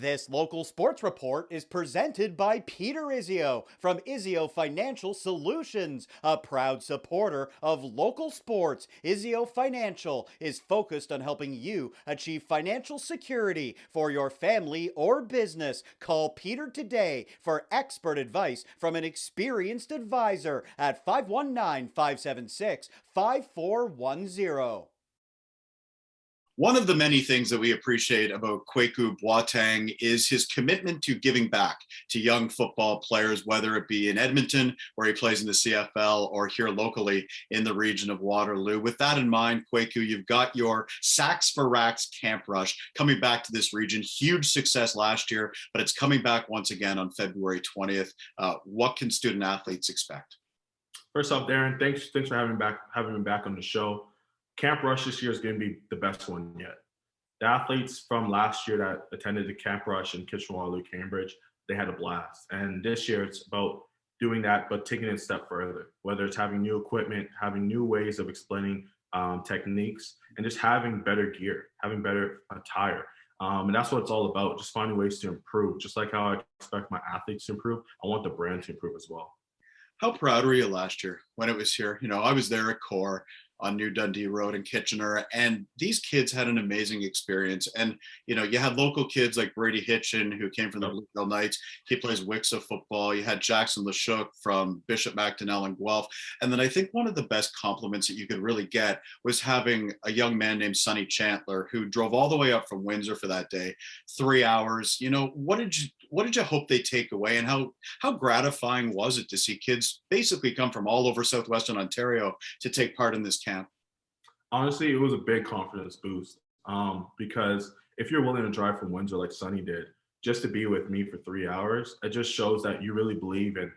This local sports report is presented by Peter Izio from Izio Financial Solutions, a proud supporter of local sports. Izio Financial is focused on helping you achieve financial security for your family or business. Call Peter today for expert advice from an experienced advisor at 519-576-5410. One of the many things that we appreciate about Kwaku Boateng is his commitment to giving back to young football players, whether it be in Edmonton, where he plays in the CFL, or here locally in the region of Waterloo. With that in mind, Kwaku, you've got your Sacks for Racks Camp Rush coming back to this region. Huge success last year, but it's coming back once again on February 20th. What can student athletes expect? First off, Darren, thanks for having me back on the show. Camp Rush this year is going to be the best one yet. The athletes from last year that attended the Camp Rush in Kitchener-Waterloo, Cambridge, they had a blast. And this year it's about doing that, but taking it a step further, whether it's having new equipment, having new ways of explaining techniques, and just having better gear, having better attire. And that's what it's all about, just finding ways to improve. Just like how I expect my athletes to improve, I want the brand to improve as well. How proud were you last year when it was here? You know, I was there at Core on New Dundee Road in Kitchener, and these kids had an amazing experience. And, you know, you had local kids like Brady Hitchin, who came from the Bluegill Knights. He plays Wixa football. You had Jackson Lashuk from Bishop Macdonell and Guelph. And then I think one of the best compliments that you could really get was having a young man named Sonny Chandler, who drove all the way up from Windsor for that day, 3 hours. You know, what did you hope they take away, and how gratifying was it to see kids basically come from all over southwestern Ontario to take part in this camp? Honestly, it was a big confidence boost because if you're willing to drive from Windsor like Sonny did, just to be with me for 3 hours, it just shows that you really believe in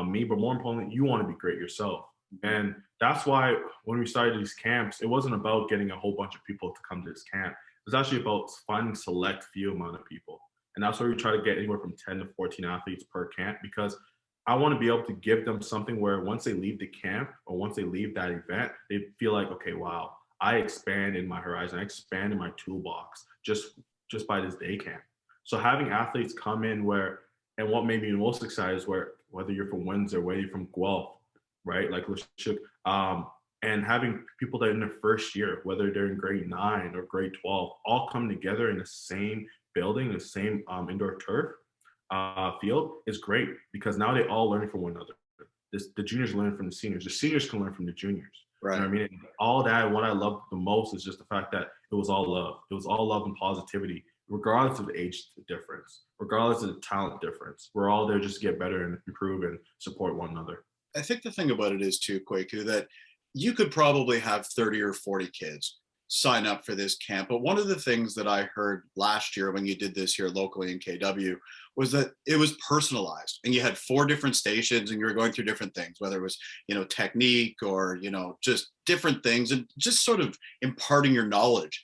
me, but more importantly, you want to be great yourself. And that's why when we started these camps, it wasn't about getting a whole bunch of people to come to this camp. It was actually about finding select few amount of people. And that's why we try to get anywhere from 10 to 14 athletes per camp, because I want to be able to give them something where once they leave the camp or once they leave that event, they feel like, okay, wow, I expanded my horizon, I expanded my toolbox just by this day camp. So having athletes come in and what made me the most excited is whether you're from Windsor, whether you're from Guelph, right, like Lashuk, and having people that are in their first year, whether they're in grade 9 or grade 12, all come together in the same building, the same indoor turf field is great, because now they all learn from one another. The juniors learn from the seniors can learn from the juniors. Right. You know what I mean? And all that, what I love the most is just the fact that it was all love. It was all love and positivity, regardless of the age difference, regardless of the talent difference. We're all there just to get better and improve and support one another. I think the thing about it is too, Kwaku, that you could probably have 30 or 40 kids sign up for this camp. But one of the things that I heard last year when you did this here locally in KW was that it was personalized, and you had 4 different stations and you were going through different things, whether it was, you know, technique or, you know, just different things, and just sort of imparting your knowledge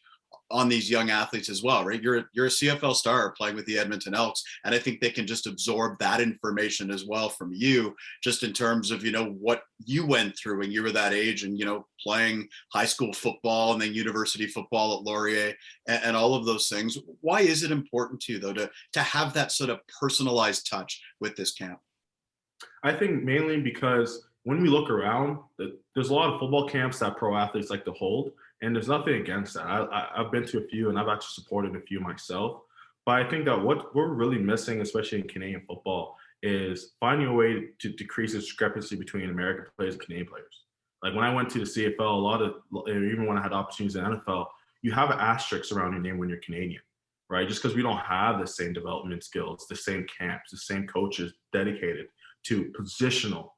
on these young athletes as well, right? You're a CFL star playing with the Edmonton Elks, and I think they can just absorb that information as well from you, just in terms of, you know, what you went through when you were that age, and, you know, playing high school football and then university football at Laurier and all of those things. Why is it important to you, though, to have that sort of personalized touch with this camp? I think mainly because when we look around, there's a lot of football camps that pro athletes like to hold, and there's nothing against that. I've been to a few, and I've actually supported a few myself. But I think that what we're really missing, especially in Canadian football, is finding a way to decrease the discrepancy between American players and Canadian players. Like when I went to the CFL, even when I had opportunities in the NFL, you have asterisks around your name when you're Canadian, right? Just because we don't have the same development skills, the same camps, the same coaches dedicated to positional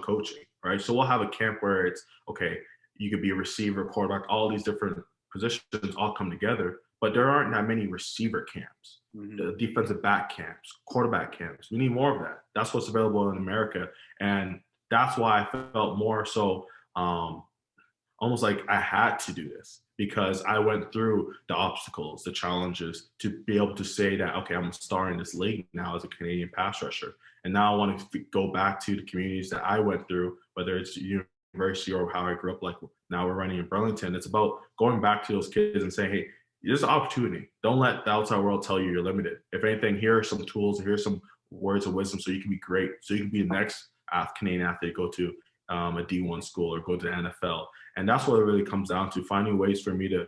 coaching, right? So we'll have a camp where it's, okay, you could be a receiver, quarterback, all these different positions all come together, but there aren't that many receiver camps, the defensive back camps, quarterback camps. We need more of that. That's what's available in America. And that's why I felt more so almost like I had to do this, because I went through the obstacles, the challenges to be able to say that, okay, I'm a star in this league now as a Canadian pass rusher. And now I want to go back to the communities that I went through, whether it's university or how I grew up, like now we're running in Burlington. It's about going back to those kids and saying, hey, there's opportunity. Don't let the outside world tell you you're limited. If anything, here are some tools, here's some words of wisdom so you can be great, so you can be the next Canadian athlete, go to a D1 school or go to the NFL. And that's what it really comes down to, finding ways for me to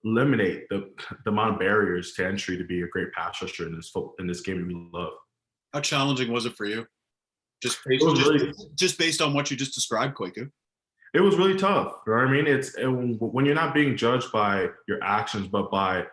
eliminate the amount of barriers to entry to be a great pass rusher in this game that we love. How challenging was it for you? Just It based, was really just based on what you just described, Kwaku. it was really tough. You know what I mean? When you're not being judged by your actions, but by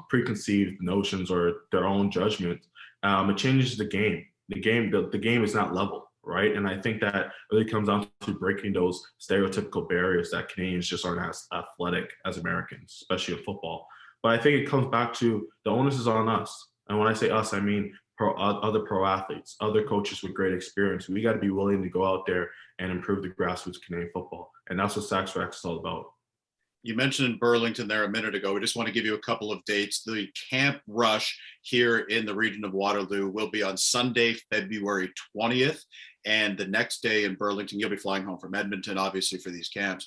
preconceived notions or their own judgment, it changes the game. The game is not level, right? And I think that really comes down to breaking those stereotypical barriers that Canadians just aren't as athletic as Americans, especially in football. But I think it comes back to the onus is on us. And when I say us, I mean other pro athletes, other coaches with great experience. We got to be willing to go out there and improve the grassroots Canadian football. And that's what Sacks for X is all about. You mentioned Burlington there a minute ago. We just want to give you a couple of dates. The Camp Rush here in the region of Waterloo will be on Sunday, February 20th. And the next day in Burlington, you'll be flying home from Edmonton, obviously, for these camps.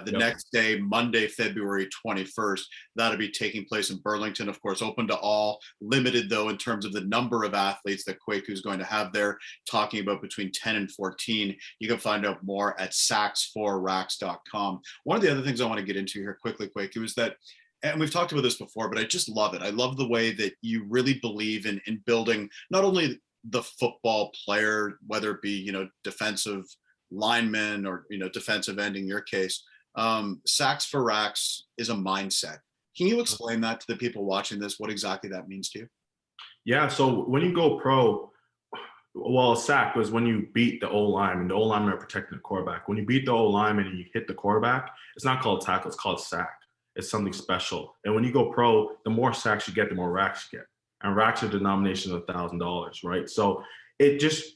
Next day, Monday, February 21st, that'll be taking place in Burlington, of course, open to all, limited, though, in terms of the number of athletes that Kwaku is going to have there, talking about between 10 and 14. You can find out more at sax4racks.com. One of the other things I want to get into here quickly, Kwaku, is that, and we've talked about this before, but I just love it. I love the way that you really believe in building not only the football player, whether it be, defensive lineman or, defensive end in your case. Sacks for Racks is a mindset. Can you explain that to the people watching this, what exactly that means to you? Yeah, so when you go pro, well, a sack was when you beat the O-line, and the O-lineman are protecting the quarterback. When you beat the O-lineman and you hit the quarterback, it's not called tackle, it's called sack. It's something special. And when you go pro, the more sacks you get, the more racks you get. And racks are denominations of $1,000, right? So it just,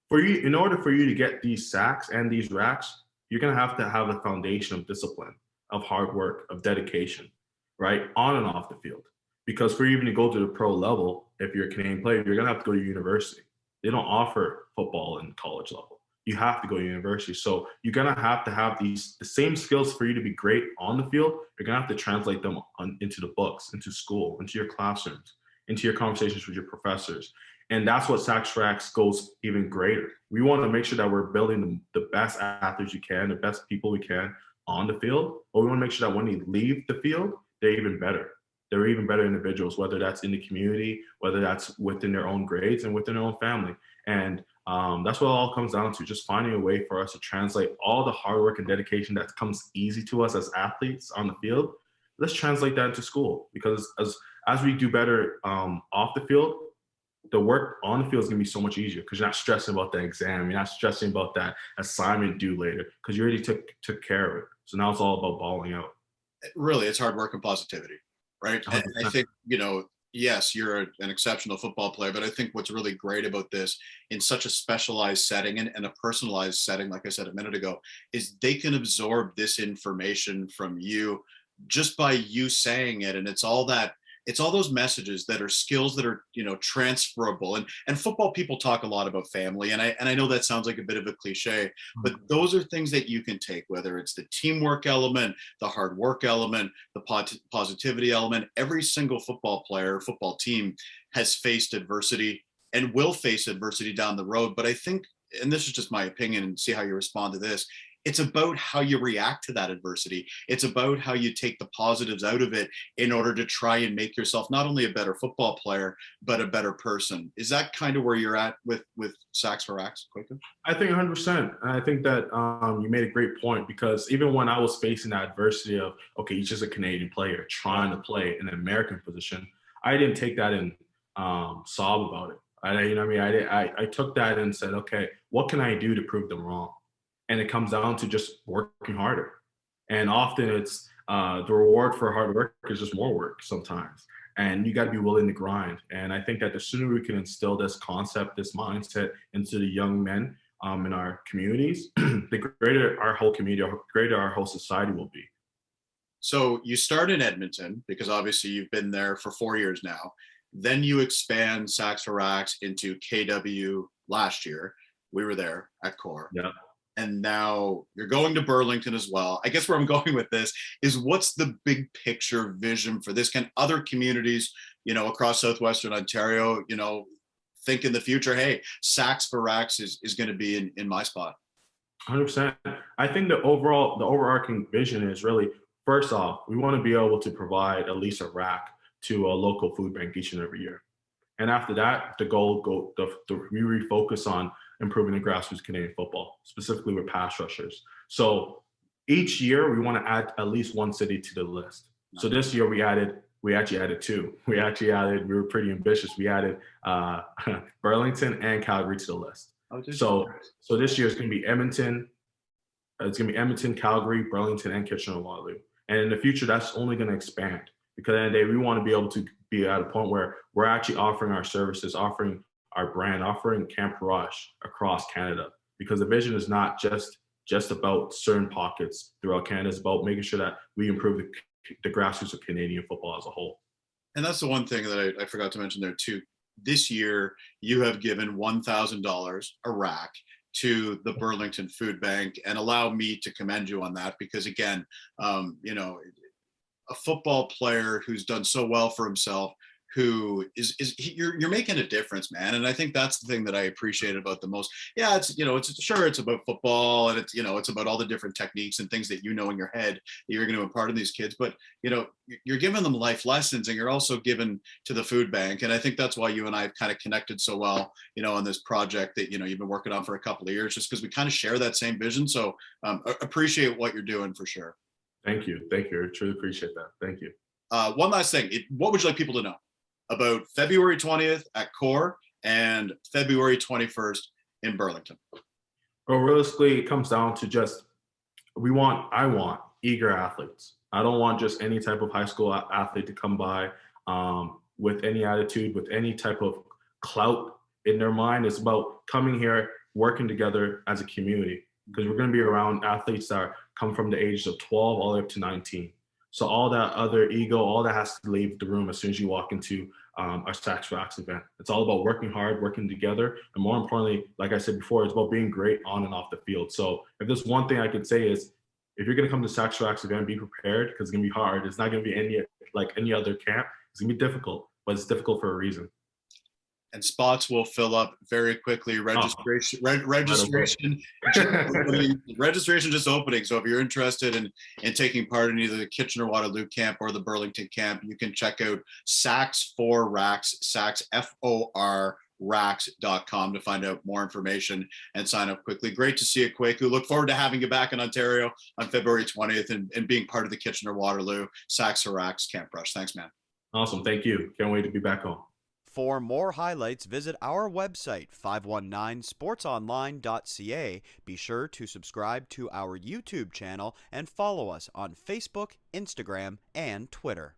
for you, in order for you to get these sacks and these racks, you're gonna have to have a foundation of discipline, of hard work, of dedication, right? On and off the field. Because for you even to go to the pro level, if you're a Canadian player, you're gonna have to go to university. They don't offer football in college level. You have to go to university. So you're gonna have to have the same skills for you to be great on the field. You're gonna have to translate them into the books, into school, into your classrooms, into your conversations with your professors. And that's what Sacks for X goes even greater. We want to make sure that we're building the best athletes we can, the best people we can on the field. But we want to make sure that when they leave the field, they're even better. They're even better individuals, whether that's in the community, whether that's within their own grades and within their own family. And that's what it all comes down to, just finding a way for us to translate all the hard work and dedication that comes easy to us as athletes on the field. Let's translate that into school, because as we do better off the field, the work on the field is going to be so much easier, because you're not stressing about the exam. You're not stressing about that assignment due later, because you already took care of it. So now it's all about balling out. Really, it's hard work and positivity, right? And I think, yes, you're an exceptional football player, but I think what's really great about this in such a specialized setting and a personalized setting, like I said a minute ago, is they can absorb this information from you just by you saying it. And it's all those messages that are skills that are, transferable. And football people talk a lot about family. And I know that sounds like a bit of a cliche, but those are things that you can take, whether it's the teamwork element, the hard work element, the positivity element. Every single football player, football team has faced adversity and will face adversity down the road. But I think, and this is just my opinion, and see how you respond to this, it's about how you react to that adversity. It's about how you take the positives out of it in order to try and make yourself not only a better football player, but a better person. Is that kind of where you're at with Sacks for Racks, Kwaku? I think 100%. And I think that you made a great point, because even when I was facing that adversity of, okay, he's just a Canadian player trying to play in an American position, I didn't take that and sob about it. I took that and said, okay, what can I do to prove them wrong? And it comes down to just working harder. And often it's the reward for hard work is just more work sometimes. And you got to be willing to grind. And I think that the sooner we can instill this concept, this mindset into the young men in our communities, the greater our whole community, the greater our whole society will be. So you start in Edmonton, because obviously you've been there for 4 years now. Then you expand Sacks for Racks into KW last year. We were there at Core. Yeah. and now you're going to Burlington as well. I guess where I'm going with this is, what's the big picture vision for this? Can other communities, across Southwestern Ontario, think in the future, hey, Sacks for Racks is going to be in my spot? 100%. I think the overarching vision is really, first off, we want to be able to provide at least a rack to a local food bank each and every year. And after that, we refocus on improving the grassroots Canadian football, specifically with pass rushers. So each year we want to add at least one city to the list. So this year we actually added two. We were pretty ambitious. We added Burlington and Calgary to the list. So this year it's going to be Edmonton. It's going to be Edmonton, Calgary, Burlington, and Kitchener-Waterloo. And in the future, that's only going to expand, because at the end of the day, we want to be able to be at a point where we're actually offering our services, offering our brand, offering Camp Rush across Canada. Because the vision is not just about certain pockets throughout Canada. It's about making sure that we improve the grassroots of Canadian football as a whole. And that's the one thing that I forgot to mention there too. This year, you have given $1,000 a rack to the Burlington Food Bank, and allow me to commend you on that, because again, a football player who's done so well for himself, you're making a difference, man. And I think that's the thing that I appreciate about the most. Yeah, it's about football, and it's about all the different techniques and things that in your head that you're going to impart on these kids. But you're giving them life lessons, and you're also giving to the food bank. And I think that's why you and I have kind of connected so well, on this project that you've been working on for a couple of years, just because we kind of share that same vision. So appreciate what you're doing for sure. Thank you. I truly appreciate that. Thank you. One last thing. What would you like people to know about February 20th at Core and February 21st in Burlington? Well, realistically, it comes down to I want eager athletes. I don't want just any type of high school athlete to come by with any attitude, with any type of clout in their mind. It's about coming here, working together as a community, because we're going to be around athletes that come from the ages of 12 all the way up to 19. So all that other ego, all that has to leave the room as soon as you walk into our Sacks for Racks event. It's all about working hard, working together, and more importantly, like I said before, it's about being great on and off the field. So if there's one thing I could say is, if you're going to come to Sacks for Racks event, be prepared, because it's going to be hard. It's not going to be any other camp. It's going to be difficult, but it's difficult for a reason. And spots will fill up very quickly. Registration just opening. So if you're interested in taking part in either the Kitchener-Waterloo camp or the Burlington camp, you can check out Sacks for Racks, Sacks FOR racks.com to find out more information and sign up quickly. Great to see you, Kwaku. Look forward to having you back in Ontario on February 20th and being part of the Kitchener-Waterloo Sacks for Racks Camp Rush. Thanks, man. Awesome. Thank you. Can't wait to be back home. For more highlights, visit our website, 519sportsonline.ca. Be sure to subscribe to our YouTube channel and follow us on Facebook, Instagram, and Twitter.